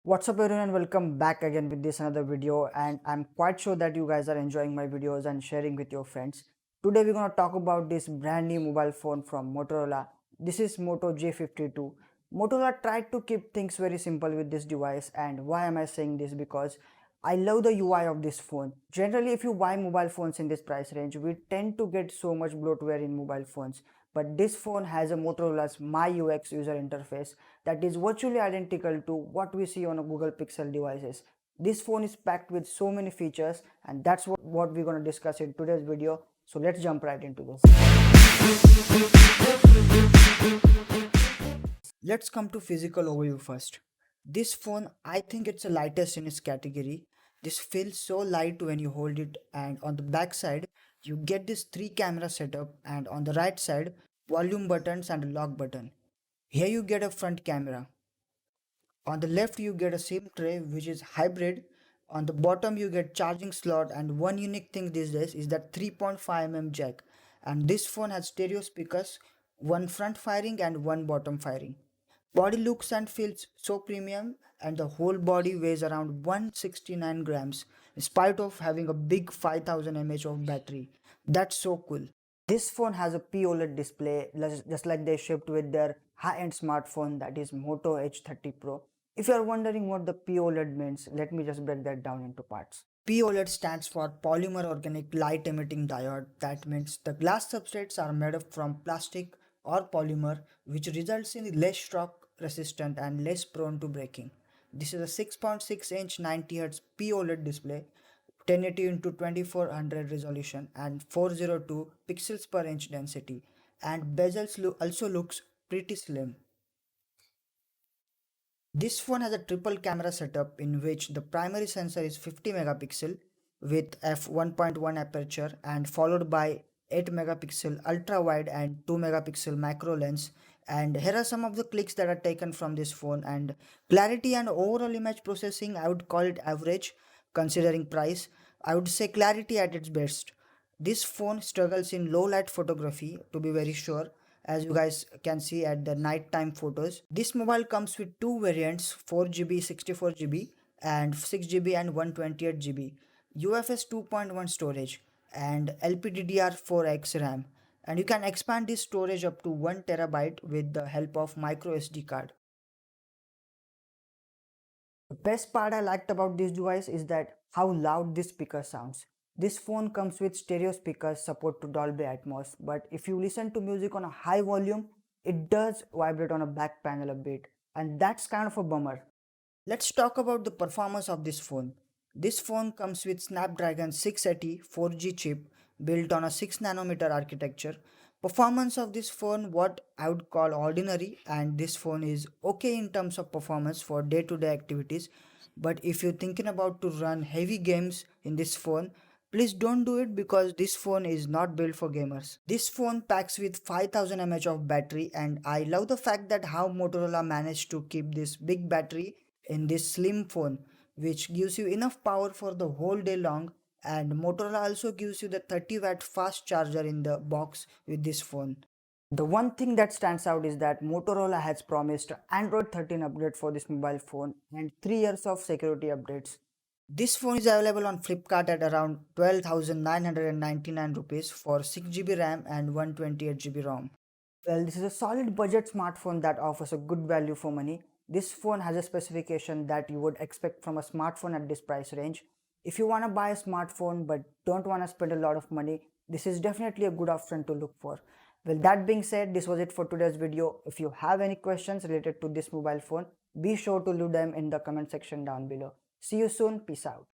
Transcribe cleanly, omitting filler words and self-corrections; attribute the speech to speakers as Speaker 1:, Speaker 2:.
Speaker 1: What's up everyone and welcome back again with this another video, and I'm quite sure that you guys are enjoying my videos and sharing with your friends. Today we're going to talk about this brand new mobile phone from Motorola. This is Moto G52. Motorola tried to keep things very simple with this device, and why am I saying this? Because I love the UI of this phone. Generally, if you buy mobile phones in this price range, we tend to get so much bloatware in mobile phones. But this phone has a Motorola's My UX user interface that is virtually identical to what we see on a Google Pixel devices. This phone is packed with so many features, and that's what we're going to discuss in today's video. So let's jump right into this. Let's come to physical overview first. This phone, I think it's the lightest in its category. This feels so light when you hold it, and on the back side you get this 3 camera setup, and on the right side volume buttons and a lock button. Here you get a front camera. On the left you get a SIM tray which is hybrid. On the bottom you get charging slot, and one unique thing these days is that 3.5 mm jack. And this phone has stereo speakers, one front firing and one bottom firing. Body looks and feels so premium, and the whole body weighs around 169 grams in spite of having a big 5000 mAh of battery. That's so cool. This phone has a POLED display just like they shipped with their high-end smartphone, that is Moto H30 Pro. If you are wondering what the POLED means, let me just break that down into parts. POLED stands for polymer organic light emitting diode. That means the glass substrates are made up from plastic or polymer, which results in less shock resistant and less prone to breaking. This is a 6.6-inch 90Hz POLED display, 1080 into 2400 resolution and 402 pixels per inch density, and bezels also looks pretty slim. This phone has a triple camera setup in which the primary sensor is 50 megapixel with f1.1 aperture, and followed by 8 megapixel ultra wide and 2 megapixel macro lens. And here are some of the clicks that are taken from this phone, and clarity and overall image processing, I would call it average considering price. I would say clarity at its best. This phone struggles in low light photography, to be very sure, as you guys can see at the nighttime photos. This mobile comes with two variants, 4GB, 64GB, and 6GB and 128GB, UFS 2.1 storage, and LPDDR4X RAM. And you can expand this storage up to 1 terabyte with the help of micro SD card. The best part I liked about this device is that how loud this speaker sounds. This phone comes with stereo speakers support to Dolby Atmos, but if you listen to music on a high volume, it does vibrate on a back panel a bit, and that's kind of a bummer. Let's talk about the performance of this phone. This phone comes with Snapdragon 680 4G chip built on a 6 nanometer architecture. Performance of this phone, what I would call ordinary, and this phone is okay in terms of performance for day-to-day activities. But if you're thinking about to run heavy games in this phone, please don't do it because this phone is not built for gamers. This phone packs with 5000 mAh of battery, and I love the fact that how Motorola managed to keep this big battery in this slim phone, which gives you enough power for the whole day long. And Motorola also gives you the 30-watt fast charger in the box with this phone. The one thing that stands out is that Motorola has promised Android 13 update for this mobile phone and 3 years of security updates. This phone is available on Flipkart at around 12,999 rupees for 6GB RAM and 128GB ROM. Well, this is a solid budget smartphone that offers a good value for money. This phone has a specification that you would expect from a smartphone at this price range. If you want to buy a smartphone but don't want to spend a lot of money, this is definitely a good option to look for. Well, that being said, this was it for today's video. If you have any questions related to this mobile phone, be sure to leave them in the comment section down below. See you soon. Peace out.